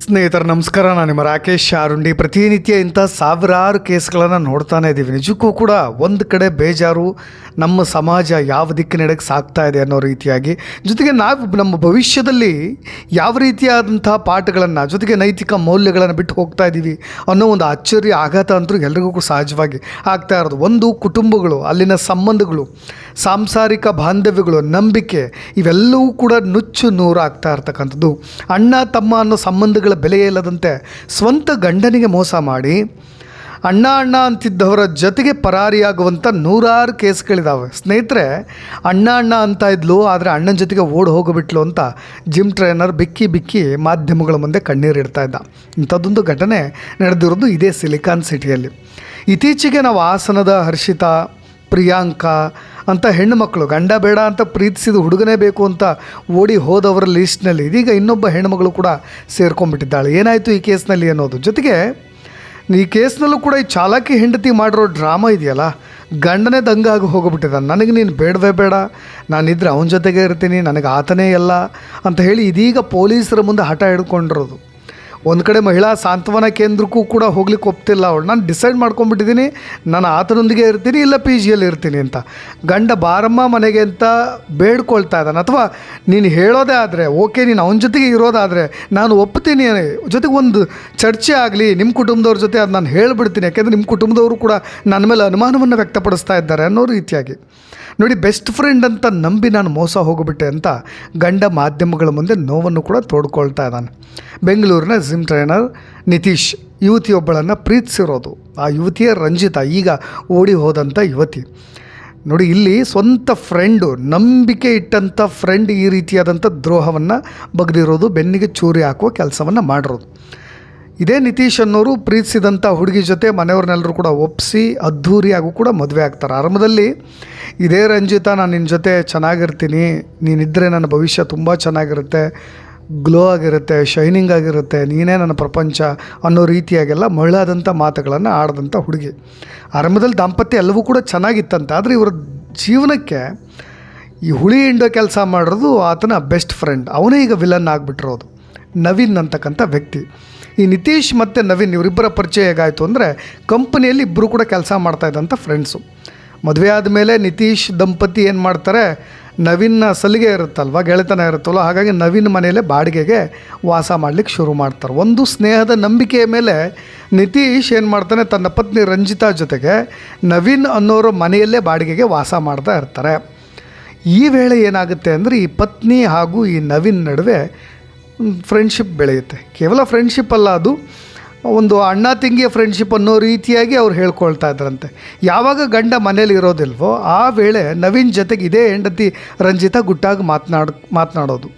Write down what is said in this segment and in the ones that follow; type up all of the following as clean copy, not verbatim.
ಸ್ನೇಹಿತರ ನಮಸ್ಕಾರ. ನಾನು ನಿಮ್ಮ ರಾಕೇಶ್ ಆರುಂಡಿ. ಪ್ರತಿನಿತ್ಯ ಇಂಥ ಸಾವಿರಾರು ಕೇಸ್ಗಳನ್ನು ನೋಡ್ತಾನೆ ಇದ್ದೀವಿ. ನಿಜಕ್ಕೂ ಕೂಡ ಒಂದು ಕಡೆ ಬೇಜಾರು, ನಮ್ಮ ಸಮಾಜ ಯಾವ ದಿಕ್ಕಿನೆಡೆಗೆ ಸಾಗ್ತಾ ಇದೆ ಅನ್ನೋ ರೀತಿಯಾಗಿ, ಜೊತೆಗೆ ನಾವು ನಮ್ಮ ಭವಿಷ್ಯದಲ್ಲಿ ಯಾವ ರೀತಿಯಾದಂಥ ಪಾಠಗಳನ್ನು, ಜೊತೆಗೆ ನೈತಿಕ ಮೌಲ್ಯಗಳನ್ನು ಬಿಟ್ಟು ಹೋಗ್ತಾ ಇದ್ದೀವಿ ಅನ್ನೋ ಒಂದು ಆಶ್ಚರ್ಯ, ಆಘಾತ ಅಂತೂ ಎಲ್ರಿಗೂ ಸಹಜವಾಗಿ ಆಗ್ತಾ ಇರೋದು. ಒಂದು ಕುಟುಂಬಗಳು, ಅಲ್ಲಿನ ಸಂಬಂಧಗಳು, ಸಾಂಸಾರಿಕ ಬಾಂಧವ್ಯಗಳು, ನಂಬಿಕೆ ಇವೆಲ್ಲವೂ ಕೂಡ ನುಚ್ಚು ನೂರಾಗ್ತಾ ಇರ್ತಕ್ಕಂಥದ್ದು. ಅಣ್ಣ ತಮ್ಮ ಅನ್ನೋ ಸಂಬಂಧಗಳ ಬೆಲೆಯೇ ಇಲ್ಲದಂತೆ ಸ್ವಂತ ಗಂಡನಿಗೆ ಮೋಸ ಮಾಡಿ ಅಣ್ಣ ಅಂತಿದ್ದವರ ಜೊತೆಗೆ ಪರಾರಿಯಾಗುವಂಥ ನೂರಾರು ಕೇಸ್ಗಳಿದ್ದಾವೆ. ಸ್ನೇಹಿತರೆ, ಅಣ್ಣ ಅಂತ ಇದ್ಲು, ಆದರೆ ಅಣ್ಣನ ಜೊತೆಗೆ ಓಡಿ ಹೋಗಿಬಿಟ್ಲು ಅಂತ ಜಿಮ್ ಟ್ರೈನರ್ ಬಿಕ್ಕಿ ಮಾಧ್ಯಮಗಳ ಮುಂದೆ ಕಣ್ಣೀರು ಇಡ್ತಾ ಇದ್ದ. ಇಂಥದ್ದೊಂದು ಘಟನೆ ನಡೆದಿರೋದು ಇದೇ ಸಿಲಿಕಾನ್ ಸಿಟಿಯಲ್ಲಿ. ಇತ್ತೀಚೆಗೆ ನಾವು ಹಾಸನದ ಹರ್ಷಿತಾ, ಪ್ರಿಯಾಂಕಾ ಅಂತ ಹೆಣ್ಣು ಮಕ್ಕಳು, ಗಂಡ ಬೇಡ ಅಂತ ಪ್ರೀತಿಸಿದ ಹುಡುಗನೇ ಬೇಕು ಅಂತ ಓಡಿ ಹೋದವರ ಲೀಸ್ಟ್ನಲ್ಲಿ ಇದೀಗ ಇನ್ನೊಬ್ಬ ಹೆಣ್ಣುಮಗಳು ಕೂಡ ಸೇರ್ಕೊಂಡ್ಬಿಟ್ಟಿದ್ದಾಳೆ. ಏನಾಯಿತು ಈ ಕೇಸ್ನಲ್ಲಿ ಅನ್ನೋದು, ಜೊತೆಗೆ ಈ ಕೇಸ್ನಲ್ಲೂ ಕೂಡ ಈ ಚಾಲಾಕಿ ಹೆಂಡತಿ ಮಾಡಿರೋ ಡ್ರಾಮಾ ಇದೆಯಲ್ಲ, ಗಂಡನೇ ದಂಗಾಗಿ ಹೋಗಿಬಿಟ್ಟಿದ್ದಾನೆ. ನನಗೆ ನೀನು ಬೇಡವೇ ಬೇಡ, ನಾನಿದ್ರೆ ಅವನ ಜೊತೆಗೆ ಇರ್ತೀನಿ, ನನಗೆ ಆತನೇ ಎಲ್ಲ ಅಂತ ಹೇಳಿ ಇದೀಗ ಪೊಲೀಸರ ಮುಂದೆ ಹಠ ಹಿಡ್ಕೊಂಡಿರೋದು. ಒಂದು ಕಡೆ ಮಹಿಳಾ ಸಾಂತ್ವನ ಕೇಂದ್ರಕ್ಕೂ ಕೂಡ ಹೋಗ್ಲಿಕ್ಕೆ ಒಪ್ತಿಲ್ಲ ಅವಳು. ನಾನು ಡಿಸೈಡ್ ಮಾಡ್ಕೊಂಡ್ಬಿಟ್ಟಿದ್ದೀನಿ, ನಾನು ಆತನೊಂದಿಗೆ ಇರ್ತೀನಿ, ಇಲ್ಲ PGಯಲ್ಲಿ ಇರ್ತೀನಿ ಅಂತ. ಗಂಡ ಬಾರಮ್ಮ ಮನೆಗೆ ಅಂತ ಬೇಡ್ಕೊಳ್ತಾ ಇದ್ದಾನೆ. ಅಥವಾ ನೀನು ಹೇಳೋದೇ ಆದರೆ ಓಕೆ, ನೀನು ಅವನ ಜೊತೆಗೆ ಇರೋದಾದರೆ ನಾನು ಒಪ್ತೀನಿ, ಜೊತೆಗೆ ಒಂದು ಚರ್ಚೆ ಆಗಲಿ ನಿಮ್ಮ ಕುಟುಂಬದವ್ರ ಜೊತೆ, ಅದು ನಾನು ಹೇಳಿಬಿಡ್ತೀನಿ, ಯಾಕೆಂದರೆ ನಿಮ್ಮ ಕುಟುಂಬದವರು ಕೂಡ ನನ್ನ ಮೇಲೆ ಅನುಮಾನವನ್ನು ವ್ಯಕ್ತಪಡಿಸ್ತಾ ಇದ್ದಾರೆ ಅನ್ನೋ ರೀತಿಯಾಗಿ. ನೋಡಿ, ಬೆಸ್ಟ್ ಫ್ರೆಂಡ್ ಅಂತ ನಂಬಿ ನಾನು ಮೋಸ ಹೋಗಿಬಿಟ್ಟೆ ಅಂತ ಗಂಡ ಮಾಧ್ಯಮಗಳ ಮುಂದೆ ನೋವನ್ನು ಕೂಡ ತೋಡ್ಕೊಳ್ತಾ ಇದ್ದಾನೆ. ಬೆಂಗಳೂರಿನ ಜಿಮ್ ಟ್ರೈನರ್ ನಿತೀಶ್ ಯುವತಿಯೊಬ್ಬಳನ್ನು ಪ್ರೀತಿಸಿರೋದು. ಆ ಯುವತಿಯ ರಂಜಿತಾ, ಈಗ ಓಡಿ ಹೋದಂಥ ಯುವತಿ. ನೋಡಿ, ಇಲ್ಲಿ ಸ್ವಂತ ಫ್ರೆಂಡು, ನಂಬಿಕೆ ಇಟ್ಟಂಥ ಫ್ರೆಂಡ್ ಈ ರೀತಿಯಾದಂಥ ದ್ರೋಹವನ್ನು ಬಗೆದಿರೋದು, ಬೆನ್ನಿಗೆ ಚೂರಿ ಹಾಕುವ ಕೆಲಸವನ್ನು ಮಾಡಿರೋದು. ಇದೇ ನಿತೀಶ್ ಅನ್ನೋರು ಪ್ರೀತಿಸಿದಂಥ ಹುಡುಗಿ ಜೊತೆ ಮನೆಯವ್ರನ್ನೆಲ್ಲರೂ ಕೂಡ ಒಪ್ಪಿಸಿ ಅದ್ಧೂರಿಯಾಗೂ ಕೂಡ ಮದುವೆ ಆಗ್ತಾರೆ. ಆರಂಭದಲ್ಲಿ ಇದೇ ರಂಜಿತಾ, ನಾನು ನಿನ್ನ ಜೊತೆ ಚೆನ್ನಾಗಿರ್ತೀನಿ, ನೀನಿದ್ದರೆ ನನ್ನ ಭವಿಷ್ಯ ತುಂಬ ಚೆನ್ನಾಗಿರುತ್ತೆ, ಗ್ಲೋ ಆಗಿರುತ್ತೆ, ಶೈನಿಂಗ್ ಆಗಿರುತ್ತೆ, ನೀನೇ ನನ್ನ ಪ್ರಪಂಚ ಅನ್ನೋ ರೀತಿಯಾಗೆಲ್ಲ ಮಹಿಳಾದಂಥ ಮಾತುಗಳನ್ನು ಆಡಿದಂಥ ಹುಡುಗಿ. ಆರಂಭದಲ್ಲಿ ದಾಂಪತ್ಯ ಎಲ್ಲವೂ ಕೂಡ ಚೆನ್ನಾಗಿತ್ತಂತೆ. ಆದರೆ ಇವರ ಜೀವನಕ್ಕೆ ಈ ಹುಳಿ ಹಿಂಡೋ ಕೆಲಸ ಮಾಡಿರೋದು ಆತನ ಬೆಸ್ಟ್ ಫ್ರೆಂಡ್. ಅವನೇ ಈಗ ವಿಲನ್ ಆಗಿಬಿಟ್ಟಿರೋದು, ನವೀನ್ ಅಂತಕ್ಕಂಥ ವ್ಯಕ್ತಿ. ಈ ನಿತೀಶ್ ಮತ್ತು ನವೀನ್ ಇವರಿಬ್ಬರ ಪರಿಚಯ ಹೇಗಾಯಿತು ಅಂದರೆ, ಕಂಪನಿಯಲ್ಲಿ ಇಬ್ಬರು ಕೂಡ ಕೆಲಸ ಮಾಡ್ತಾಯಿದ್ದಂಥ ಫ್ರೆಂಡ್ಸು. ಮದುವೆ ಆದಮೇಲೆ ನಿತೀಶ್ ದಂಪತಿ ಏನು ಮಾಡ್ತಾರೆ, ನವೀನ್ನ ಸಲಿಗೆ ಇರುತ್ತಲ್ವ, ಗೆಳೆತನ ಇರುತ್ತಲ್ವ, ಹಾಗಾಗಿ ನವೀನ್ ಮನೆಯಲ್ಲೇ ಬಾಡಿಗೆಗೆ ವಾಸ ಮಾಡಲಿಕ್ಕೆ ಶುರು ಮಾಡ್ತಾರೆ. ಒಂದು ಸ್ನೇಹದ ನಂಬಿಕೆಯ ಮೇಲೆ ನಿತೀಶ್ ಏನು ಮಾಡ್ತಾನೆ, ತನ್ನ ಪತ್ನಿ ರಂಜಿತಾ ಜೊತೆಗೆ ನವೀನ್ ಅನ್ನೋರು ಮನೆಯಲ್ಲೇ ಬಾಡಿಗೆಗೆ ವಾಸ ಮಾಡ್ತಾ ಇರ್ತಾರೆ. ಈ ವೇಳೆ ಏನಾಗುತ್ತೆ ಅಂದರೆ, ಈ ಪತ್ನಿ ಹಾಗೂ ಈ ನವೀನ್ ನಡುವೆ ಫ್ರೆಂಡ್ಶಿಪ್ ಬೆಳೆಯುತ್ತೆ. ಕೇವಲ ಫ್ರೆಂಡ್ಶಿಪ್ ಅಲ್ಲ, ಅದು ಒಂದು ಅಣ್ಣ ತಂಗಿಯ ಫ್ರೆಂಡ್ಶಿಪ್ ಅನ್ನೋ ರೀತಿಯಾಗಿ ಅವ್ರು ಹೇಳ್ಕೊಳ್ತಾ ಇದ್ರಂತೆ. ಯಾವಾಗ ಗಂಡ ಮನೇಲಿ ಇರೋದಿಲ್ವೋ ಆ ವೇಳೆ ನವೀನ್ ಜೊತೆಗೆ ಇದೇ ಹೆಂಡತಿ ರಂಜಿತಾ ಗುಟ್ಟಾಗಿ ಮಾತನಾಡೋದು.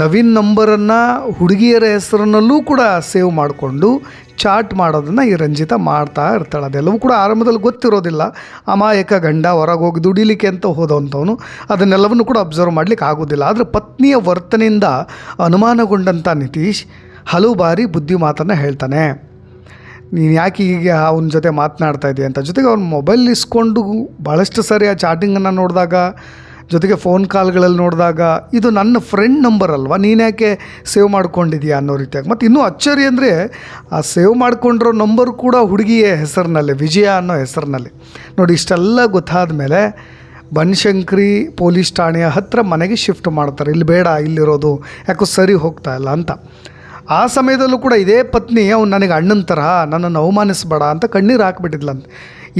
ನವೀನ್ ನಂಬರನ್ನು ಹುಡುಗಿಯರ ಹೆಸರನ್ನಲ್ಲೂ ಕೂಡ ಸೇವ್ ಮಾಡಿಕೊಂಡು ಚಾಟ್ ಮಾಡೋದನ್ನು ಈ ರಂಜಿತಾ ಮಾಡ್ತಾ ಇರ್ತಾಳೆ. ಅದೆಲ್ಲವೂ ಕೂಡ ಆರಂಭದಲ್ಲಿ ಗೊತ್ತಿರೋದಿಲ್ಲ. ಅಮಾಯಕ ಗಂಡ ಹೊರಗೆ ಹೋಗಿ ದುಡಿಲಿಕ್ಕೆ ಅಂತ ಹೋದಂಥವನು ಅದನ್ನೆಲ್ಲವನ್ನು ಕೂಡ ಅಬ್ಸರ್ವ್ ಮಾಡಲಿಕ್ಕೆ ಆಗೋದಿಲ್ಲ. ಆದರೆ ಪತ್ನಿಯ ವರ್ತನೆಯಿಂದ ಅನುಮಾನಗೊಂಡಂಥ ನಿತೀಶ್ ಹಲವು ಬಾರಿ ಬುದ್ಧಿ ಮಾತನ್ನು ಹೇಳ್ತಾನೆ. ನೀನು ಯಾಕೆ ಹೀಗೆ ಅವನ ಜೊತೆ ಮಾತನಾಡ್ತಾ ಇದೆಯಾ ಅಂತ. ಜೊತೆಗೆ ಅವ್ನ ಮೊಬೈಲ್ ಇಸ್ಕೊಂಡು ಭಾಳಷ್ಟು ಸರಿ ಆ ಚಾಟಿಂಗನ್ನು ನೋಡಿದಾಗ, ಜೊತೆಗೆ ಫೋನ್ ಕಾಲ್ಗಳಲ್ಲಿ ನೋಡಿದಾಗ, ಇದು ನನ್ನ ಫ್ರೆಂಡ್ ನಂಬರ್ ಅಲ್ವಾ, ನೀನು ಯಾಕೆ ಸೇವ್ ಮಾಡ್ಕೊಂಡಿದ್ಯಾ ಅನ್ನೋ ರೀತಿಯಾಗಿ. ಮತ್ತು ಇನ್ನೂ ಅಚ್ಚರಿ ಅಂದರೆ, ಆ ಸೇವ್ ಮಾಡ್ಕೊಂಡಿರೋ ನಂಬರ್ ಕೂಡ ಹುಡುಗಿಯ ಹೆಸರಿನಲ್ಲಿ, ವಿಜಯ ಅನ್ನೋ ಹೆಸರಿನಲ್ಲಿ. ನೋಡಿ, ಇಷ್ಟೆಲ್ಲ ಗೊತ್ತಾದ ಮೇಲೆ ಬನಶಂಕರಿ ಪೊಲೀಸ್ ಠಾಣೆಯ ಹತ್ತಿರ ಮನೆಗೆ ಶಿಫ್ಟ್ ಮಾಡ್ತಾರೆ. ಇಲ್ಲಿ ಬೇಡ, ಇಲ್ಲಿರೋದು ಯಾಕೋ ಸರಿ ಹೋಗ್ತಾ ಇಲ್ಲ ಅಂತ. ಆ ಸಮಯದಲ್ಲೂ ಕೂಡ ಇದೇ ಪತ್ನಿ, ಅವ್ನು ನನಗೆ ಅಣ್ಣನ ತರಹ, ನನ್ನನ್ನು ಅವಮಾನಿಸಬೇಡ ಅಂತ ಕಣ್ಣೀರು ಹಾಕಿಬಿಟ್ಟಿದ್ಲಂತೆ.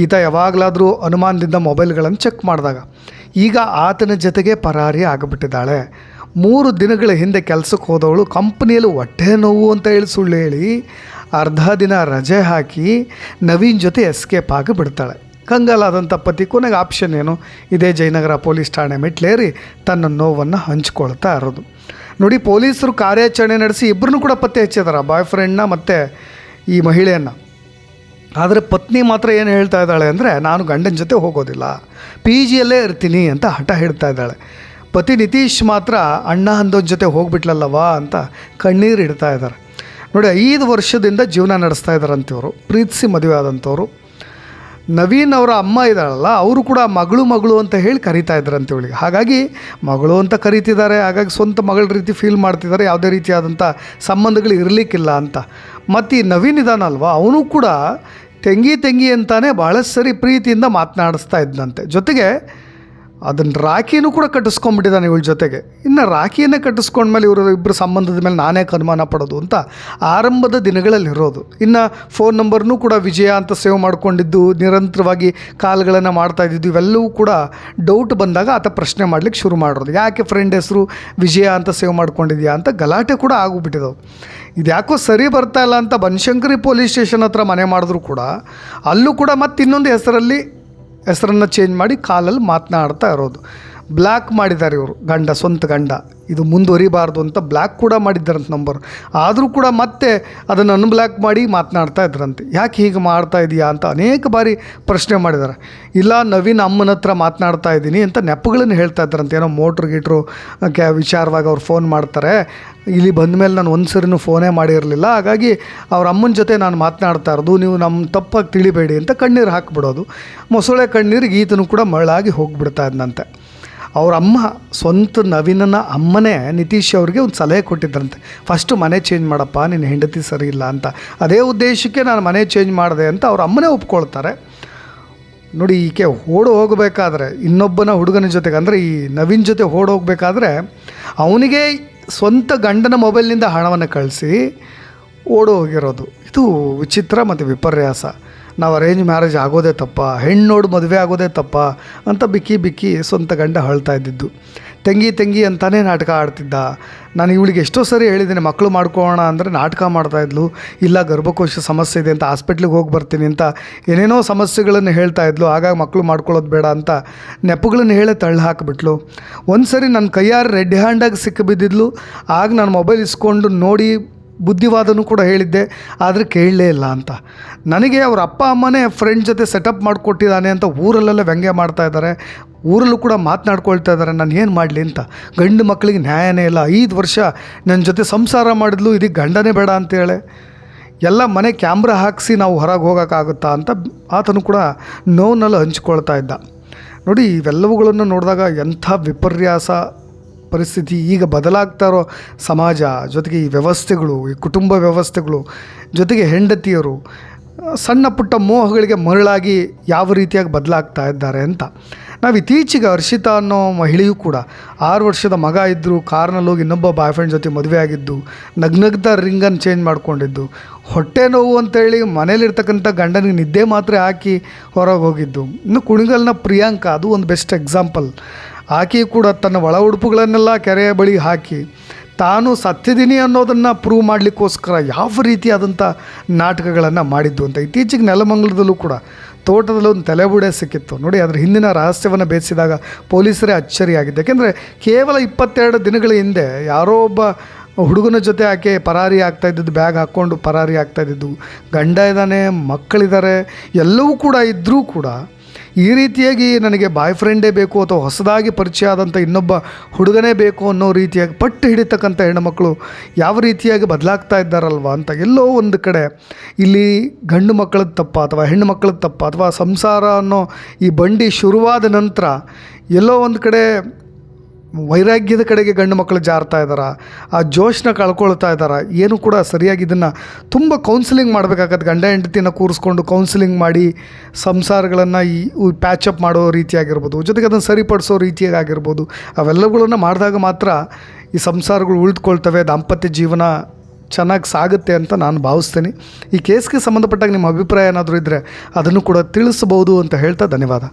ಈತ ಯಾವಾಗಲಾದರೂ ಅನುಮಾನದಿಂದ ಮೊಬೈಲ್ಗಳನ್ನು ಚೆಕ್ ಮಾಡಿದಾಗ ಈಗ ಆತನ ಜೊತೆಗೆ ಪರಾರಿ ಆಗಿಬಿಟ್ಟಿದ್ದಾಳೆ. 3 ದಿನಗಳ ಹಿಂದೆ ಕೆಲಸಕ್ಕೆ ಹೋದವಳು ಕಂಪ್ನಿಯಲ್ಲಿ ಹೊಟ್ಟೆ ನೋವು ಅಂತ ಹೇಳಿ ಸುಳ್ಳು ಹೇಳಿ ಅರ್ಧ ದಿನ ರಜೆ ಹಾಕಿ ನವೀನ್ ಜೊತೆ ಎಸ್ಕೇಪ್ ಆಗಿ ಬಿಡ್ತಾಳೆ. ಕಂಗಾಲಾದಂಥ ಪತಿ ಕೊನೆಗೆ ಆಪ್ಷನ್ ಏನು, ಇದೇ ಜಯನಗರ ಪೊಲೀಸ್ ಠಾಣೆ ಮೆಟ್ಲೇರಿ ತನ್ನ ನೋವನ್ನು ಹಂಚ್ಕೊಳ್ತಾ ಇರೋದು. ನೋಡಿ, ಪೊಲೀಸರು ಕಾರ್ಯಾಚರಣೆ ನಡೆಸಿ ಇಬ್ಬರನ್ನೂ ಕೂಡ ಪತ್ತೆ ಹಚ್ಚಿದಾರೆ, ಬಾಯ್ ಫ್ರೆಂಡ್ನ ಮತ್ತು ಈ ಮಹಿಳೆಯನ್ನು. ಆದರೆ ಪತ್ನಿ ಮಾತ್ರ ಏನು ಹೇಳ್ತಾ ಇದ್ದಾಳೆ ಅಂದರೆ, ನಾನು ಗಂಡನ ಜೊತೆ ಹೋಗೋದಿಲ್ಲ, PGಯಲ್ಲೇ ಇರ್ತೀನಿ ಅಂತ ಹಠ ಹಿಡ್ತಾ ಇದ್ದಾಳೆ. ಪತಿ ನಿತೀಶ್ ಮಾತ್ರ ಅಣ್ಣ ಅಂದೋನ ಜೊತೆ ಹೋಗ್ಬಿಟ್ಲಲ್ಲವಾ ಅಂತ ಕಣ್ಣೀರು ಇಡ್ತಾ ಇದ್ದಾರೆ. ನೋಡಿ, 5 ವರ್ಷದಿಂದ ಜೀವನ ನಡೆಸ್ತಾ ಇದ್ದಾರಂಥವ್ರು, ಪ್ರೀತಿಸಿ ಮದುವೆ ಆದಂಥವ್ರು. ನವೀನ್ ಅವರ ಅಮ್ಮ ಇದ್ದಾಳಲ್ಲ ಅವರು ಕೂಡ ಮಗಳು ಅಂತ ಹೇಳಿ ಕರೀತಾ ಇದ್ರಂತೆ ಇವಳಿಗೆ. ಹಾಗಾಗಿ ಮಗಳು ಅಂತ ಕರೀತಿದ್ದಾರೆ, ಹಾಗಾಗಿ ಸ್ವಂತ ಮಗಳ ರೀತಿ ಫೀಲ್ ಮಾಡ್ತಿದ್ದಾರೆ, ಯಾವುದೇ ರೀತಿಯಾದಂಥ ಸಂಬಂಧಗಳು ಇರಲಿಕ್ಕಿಲ್ಲ ಅಂತ. ಮತ್ತು ಈ ನವೀನ್ ಇದ್ದಾನಲ್ವ ಅವನು ಕೂಡ ತಂಗಿ ಅಂತಾನೆ ಭಾಳಷ್ಟು ಸರಿ ಪ್ರೀತಿಯಿಂದ ಮಾತನಾಡಿಸ್ತಾ ಇದ್ದಂತೆ. ಜೊತೆಗೆ ಅದನ್ನು ರಾಖಿನೂ ಕೂಡ ಕಟ್ಟಿಸ್ಕೊಂಡ್ಬಿಟ್ಟಿದ್ದಾನೆ ಇವಳ ಜೊತೆಗೆ. ಇನ್ನು ರಾಖಿಯನ್ನೇ ಕಟ್ಟಿಸ್ಕೊಂಡ್ಮೇಲೆ ಇವರು ಇಬ್ಬರು ಸಂಬಂಧದ ಮೇಲೆ ನಾನೇ ಅನುಮಾನ ಪಡೋದು ಅಂತ ಆರಂಭದ ದಿನಗಳಲ್ಲಿರೋದು. ಇನ್ನು ಫೋನ್ ನಂಬರ್ನೂ ಕೂಡ ವಿಜಯ ಅಂತ ಸೇವ್ ಮಾಡ್ಕೊಂಡಿದ್ದು, ನಿರಂತರವಾಗಿ ಕಾಲ್ಗಳನ್ನು ಮಾಡ್ತಾ ಇದ್ದಿದ್ದು, ಇವೆಲ್ಲವೂ ಕೂಡ ಡೌಟ್ ಬಂದಾಗ ಆತ ಪ್ರಶ್ನೆ ಮಾಡಲಿಕ್ಕೆ ಶುರು ಮಾಡೋದು. ಯಾಕೆ ಫ್ರೆಂಡ್ ಹೆಸರು ವಿಜಯ ಅಂತ ಸೇವ್ ಮಾಡ್ಕೊಂಡಿದ್ಯಾ ಅಂತ ಗಲಾಟೆ ಕೂಡ ಆಗಿಬಿಟ್ಟಿದ್ದವು. ಇದು ಯಾಕೋ ಸರಿ ಬರ್ತಾ ಇಲ್ಲ ಅಂತ ಬನಶಂಕರಿ ಪೊಲೀಸ್ ಸ್ಟೇಷನ್ ಹತ್ರ ಮನೆ ಮಾಡಿದ್ರು ಕೂಡ ಅಲ್ಲೂ ಕೂಡ ಮತ್ತೆ ಇನ್ನೊಂದು ಹೆಸರನ್ನು ಚೇಂಜ್ ಮಾಡಿ ಕಾಲಲ್ಲಿ ಮಾತನಾಡ್ತಾ ಇರೋದು. ಬ್ಲ್ಯಾಕ್ ಮಾಡಿದ್ದಾರೆ ಇವರು, ಸ್ವಂತ ಗಂಡ. ಇದು ಮುಂದುವರಿಬಾರ್ದು ಅಂತ ಬ್ಲ್ಯಾಕ್ ಕೂಡ ಮಾಡಿದ್ದಾರಂತೆ ನಂಬರ್. ಆದರೂ ಕೂಡ ಮತ್ತೆ ಅದನ್ನು ಅನ್ಬ್ಲ್ಯಾಕ್ ಮಾಡಿ ಮಾತನಾಡ್ತಾ ಇದ್ರಂತೆ. ಯಾಕೆ ಹೀಗೆ ಮಾಡ್ತಾ ಇದೆಯಾ ಅಂತ ಅನೇಕ ಬಾರಿ ಪ್ರಶ್ನೆ ಮಾಡಿದ್ದಾರೆ. ಇಲ್ಲ ನವೀನ್ ಅಮ್ಮನ ಹತ್ರ ಮಾತನಾಡ್ತಾ ಇದ್ದೀನಿ ಅಂತ ನೆಪಗಳನ್ನು ಹೇಳ್ತಾ ಇದ್ದಾರಂತೆ. ಏನೋ ಮೋಟ್ರ್ ಗೀಟ್ರು ವಿಚಾರವಾಗಿ ಅವ್ರು ಫೋನ್ ಮಾಡ್ತಾರೆ, ಇಲ್ಲಿ ಬಂದ ಮೇಲೆ ನಾನು ಒಂದು ಸರಿನೂ ಫೋನೇ ಮಾಡಿರಲಿಲ್ಲ, ಹಾಗಾಗಿ ಅವ್ರ ಅಮ್ಮನ ಜೊತೆ ನಾನು ಮಾತನಾಡ್ತಾ ಇರೋದು, ನೀವು ನಮ್ಮ ತಪ್ಪಾಗಿ ತಿಳಿಬೇಡಿ ಅಂತ ಕಣ್ಣೀರು ಹಾಕಿಬಿಡೋದು. ಮೊಸಳೆ ಕಣ್ಣೀರಿಗೆ ಈತನು ಕೂಡ ಮರಳಾಗಿ ಹೋಗಿಬಿಡ್ತಾ ಇದ್ದಂತೆ. ಅವ್ರ ಅಮ್ಮ ಸ್ವಂತ ನವೀನನ ಅಮ್ಮನೇ ನಿತೀಶ್ ಅವ್ರಿಗೆ ಒಂದು ಸಲಹೆ ಕೊಟ್ಟಿದ್ರಂತೆ, ಫಸ್ಟು ಮನೆ ಚೇಂಜ್ ಮಾಡಪ್ಪ, ನಿನ್ನ ಹೆಂಡತಿ ಸರಿ ಇಲ್ಲ ಅಂತ. ಅದೇ ಉದ್ದೇಶಕ್ಕೆ ನಾನು ಮನೆ ಚೇಂಜ್ ಮಾಡಿದೆ ಅಂತ ಅವ್ರ ಅಮ್ಮನೇ ಒಪ್ಕೊಳ್ತಾರೆ. ನೋಡಿ, ಈಕೆ ಹೋಗಬೇಕಾದ್ರೆ ಇನ್ನೊಬ್ಬನ ಹುಡುಗನ ಜೊತೆಗೆ, ಅಂದರೆ ಈ ನವೀನ್ ಜೊತೆ ಹೋಗಬೇಕಾದ್ರೆ ಅವನಿಗೆ ಸ್ವಂತ ಗಂಡನ ಮೊಬೈಲ್ನಿಂದ ಹಣವನ್ನು ಕಳಿಸಿ ಹೋಗಿರೋದು. ಇದು ವಿಚಿತ್ರ ಮತ್ತು ವಿಪರ್ಯಾಸ. ನಾವು ಅರೇಂಜ್ ಮ್ಯಾರೇಜ್ ಆಗೋದೇ ತಪ್ಪ, ಹೆಣ್ಣು ನೋಡಿ ಮದುವೆ ಆಗೋದೇ ತಪ್ಪ ಅಂತ ಬಿಕ್ಕಿ ಸ್ವಂತ ಗಂಡ ಹೇಳ್ತಾ ಇದ್ದಿದ್ದು. ತಂಗಿ ಅಂತಾನೇ ನಾಟಕ ಆಡ್ತಿದ್ದ. ನಾನು ಇವಳಿಗೆ ಎಷ್ಟೋ ಸರಿ ಹೇಳಿದ್ದೀನಿ ಮಕ್ಕಳು ಮಾಡ್ಕೊಳ್ಳೋಣ ಅಂದರೆ ನಾಟಕ ಮಾಡ್ತಾಯಿದ್ಲು. ಇಲ್ಲ ಗರ್ಭಕೋಶ ಸಮಸ್ಯೆ ಇದೆ ಅಂತ ಹಾಸ್ಪಿಟ್ಲಿಗೆ ಹೋಗಿ ಬರ್ತೀನಿ ಅಂತ ಏನೇನೋ ಸಮಸ್ಯೆಗಳನ್ನು ಹೇಳ್ತಾ ಇದ್ಲು. ಹಾಗಾಗಿ ಮಕ್ಕಳು ಮಾಡ್ಕೊಳ್ಳೋದು ಬೇಡ ಅಂತ ನೆಪಗಳನ್ನು ಹೇಳೇ ತಳ್ಳಿ ಹಾಕಿಬಿಟ್ಲು. ಒಂದು ಸರಿ ನನ್ನ ಕೈಯಾರು ರೆಡ್ ಹ್ಯಾಂಡಾಗಿ ಸಿಕ್ಕಿಬಿದ್ದಿದ್ಲು. ಆಗ ನಾನು ಮೊಬೈಲ್ ಇಸ್ಕೊಂಡು ನೋಡಿ ಬುದ್ಧಿವಾದನೂ ಕೂಡ ಹೇಳಿದ್ದೆ, ಆದರೆ ಕೇಳಲೇ ಇಲ್ಲ ಅಂತ. ನನಗೆ ಅವ್ರ ಅಪ್ಪ ಅಮ್ಮನೇ ಫ್ರೆಂಡ್ ಜೊತೆ ಸೆಟಪ್ ಮಾಡಿಕೊಟ್ಟಿದ್ದಾನೆ ಅಂತ ಊರಲ್ಲೆಲ್ಲ ವ್ಯಂಗ್ಯ ಮಾಡ್ತಾ ಇದ್ದಾರೆ, ಊರಲ್ಲೂ ಕೂಡ ಮಾತನಾಡ್ಕೊಳ್ತಾ ಇದ್ದಾರೆ. ನಾನು ಏನು ಮಾಡಲಿ ಅಂತ. ಗಂಡು ಮಕ್ಕಳಿಗೆ ನ್ಯಾಯನೇ ಇಲ್ಲ. 5 ವರ್ಷ ನನ್ನ ಜೊತೆ ಸಂಸಾರ ಮಾಡಿದ್ಲು, ಇದಕ್ಕೆ ಗಂಡನೇ ಬೇಡ ಅಂತೇಳಿ ಎಲ್ಲ ಮನೆ ಕ್ಯಾಮ್ರಾ ಹಾಕಿಸಿ ನಾವು ಹೊರಗೆ ಹೋಗೋಕ್ಕಾಗುತ್ತಾ ಅಂತ ಆತನು ಕೂಡ ನೋವನ್ನೆಲ್ಲ ಹಂಚ್ಕೊಳ್ತಾ ಇದ್ದ. ನೋಡಿ, ಇವೆಲ್ಲವುಗಳನ್ನು ನೋಡಿದಾಗ ಎಂಥ ವಿಪರ್ಯಾಸ ಪರಿಸ್ಥಿತಿ ಈಗ ಬದಲಾಗ್ತಾ ಇರೋ ಸಮಾಜ, ಜೊತೆಗೆ ಈ ವ್ಯವಸ್ಥೆಗಳು, ಈ ಕುಟುಂಬ ವ್ಯವಸ್ಥೆಗಳು, ಜೊತೆಗೆ ಹೆಂಡತಿಯರು ಸಣ್ಣ ಪುಟ್ಟ ಮೋಹಗಳಿಗೆ ಮರಳಾಗಿ ಯಾವ ರೀತಿಯಾಗಿ ಬದಲಾಗ್ತಾ ಇದ್ದಾರೆ ಅಂತ. ನಾವು ಇತ್ತೀಚೆಗೆ ಹರ್ಷಿತಾ ಅನ್ನೋ ಮಹಿಳೆಯೂ ಕೂಡ 6 ವರ್ಷದ ಮಗ ಇದ್ದರು, ಕಾರ್ನಲ್ಲಿ ಹೋಗಿ ಇನ್ನೊಬ್ಬ ಬಾಯ್ ಫ್ರೆಂಡ್ ಜೊತೆ ಮದುವೆ ಆಗಿದ್ದು, ನಗ್ನಗ್ದ ರಿಂಗನ್ನು ಚೇಂಜ್ ಮಾಡ್ಕೊಂಡಿದ್ದು, ಹೊಟ್ಟೆ ನೋವು ಅಂತೇಳಿ ಮನೇಲಿರ್ತಕ್ಕಂಥ ಗಂಡನಿಗೆ ನಿದ್ದೆ ಮಾತ್ರೆ ಹಾಕಿ ಹೊರಗೆ ಹೋಗಿದ್ದು. ಇನ್ನು ಕುಣಿಗಲ್ನ ಪ್ರಿಯಾಂಕಾ, ಅದು ಒಂದು ಬೆಸ್ಟ್ ಎಕ್ಸಾಂಪಲ್. ಆಕೆ ಕೂಡ ತನ್ನ ಒಳ ಉಡುಪುಗಳನ್ನೆಲ್ಲ ಕೆರೆಯ ಬಳಿ ಹಾಕಿ ತಾನು ಸತ್ತಿದ್ದೀನಿ ಅನ್ನೋದನ್ನು ಪ್ರೂವ್ ಮಾಡಲಿಕ್ಕೋಸ್ಕರ ಯಾವ ರೀತಿಯಾದಂಥ ನಾಟಕಗಳನ್ನು ಮಾಡಿದ್ದು ಅಂತ. ಇತ್ತೀಚೆಗೆ ನೆಲಮಂಗಲದಲ್ಲೂ ಕೂಡ ತೋಟದಲ್ಲಿ ಒಂದು ತಲೆಬುಡೆ ಸಿಕ್ಕಿತ್ತು ನೋಡಿ. ಅದರ ಹಿಂದಿನ ರಹಸ್ಯವನ್ನು ಭೇದಿಸಿದಾಗ ಪೊಲೀಸರೇ ಅಚ್ಚರಿಯಾಗಿದ್ದು. ಯಾಕೆಂದರೆ ಕೇವಲ 22 ದಿನಗಳ ಹಿಂದೆ ಯಾರೋ ಒಬ್ಬ ಹುಡುಗನ ಜೊತೆ ಆಕೆ ಪರಾರಿ ಆಗ್ತಾಯಿದ್ದು, ಬ್ಯಾಗ್ ಹಾಕ್ಕೊಂಡು ಪರಾರಿ ಆಗ್ತಾಯಿದ್ದು, ಗಂಡ ಇದ್ದಾನೆ, ಮಕ್ಕಳಿದ್ದಾರೆ, ಎಲ್ಲವೂ ಕೂಡ ಇದ್ದರೂ ಕೂಡ ಈ ರೀತಿಯಾಗಿ ನನಗೆ ಬಾಯ್ ಫ್ರೆಂಡೇ ಬೇಕು ಅಥವಾ ಹೊಸದಾಗಿ ಪರಿಚಯ ಆದಂಥ ಇನ್ನೊಬ್ಬ ಹುಡುಗನೇ ಬೇಕು ಅನ್ನೋ ರೀತಿಯಾಗಿ ಪಟ್ಟು ಹಿಡಿತಕ್ಕಂಥ ಹೆಣ್ಣುಮಕ್ಕಳು ಯಾವ ರೀತಿಯಾಗಿ ಬದಲಾಗ್ತಾ ಇದ್ದಾರಲ್ವ ಅಂತ. ಎಲ್ಲೋ ಒಂದು ಕಡೆ ಇಲ್ಲಿ ಗಂಡು ಮಕ್ಕಳದ್ದು ತಪ್ಪ ಅಥವಾ ಹೆಣ್ಣು ಮಕ್ಕಳದ್ದು ತಪ್ಪ ಅಥವಾ ಸಂಸಾರ ಅನ್ನೋ ಈ ಬಂಡಿ ಶುರುವಾದ ನಂತರ ಎಲ್ಲೋ ಒಂದು ಕಡೆ ವೈರಾಗ್ಯದ ಕಡೆಗೆ ಗಂಡು ಮಕ್ಕಳು ಜಾರ್ತಾ ಇದ್ದಾರೆ, ಆ ಜೋಶನ್ನ ಕಳ್ಕೊಳ್ತಾ ಇದ್ದಾರೆ. ಏನು ಕೂಡ ಸರಿಯಾಗಿ ಇದನ್ನು ತುಂಬ ಕೌನ್ಸಿಲಿಂಗ್ ಮಾಡಬೇಕಾಗತ್ತೆ. ಗಂಡ ಹೆಂಡತಿನ ಕೂರಿಸ್ಕೊಂಡು ಕೌನ್ಸಿಲಿಂಗ್ ಮಾಡಿ ಸಂಸಾರಗಳನ್ನು ಈ ಪ್ಯಾಚಪ್ ಮಾಡೋ ರೀತಿಯಾಗಿರ್ಬೋದು, ಜೊತೆಗೆ ಅದನ್ನು ಸರಿಪಡಿಸೋ ರೀತಿಯಾಗಿರ್ಬೋದು. ಅವೆಲ್ಲವುಗಳನ್ನು ಮಾಡಿದಾಗ ಮಾತ್ರ ಈ ಸಂಸಾರಗಳು ಉಳಿದುಕೊಳ್ತವೆ, ದಾಂಪತ್ಯ ಜೀವನ ಚೆನ್ನಾಗಿ ಸಾಗುತ್ತೆ ಅಂತ ನಾನು ಭಾವಿಸ್ತೀನಿ. ಈ ಕೇಸ್ಗೆ ಸಂಬಂಧಪಟ್ಟಾಗ ನಿಮ್ಮ ಅಭಿಪ್ರಾಯ ಏನಾದರೂ ಇದ್ದರೆ ಅದನ್ನು ಕೂಡ ತಿಳಿಸ್ಬೋದು ಅಂತ ಹೇಳ್ತಾ ಧನ್ಯವಾದ.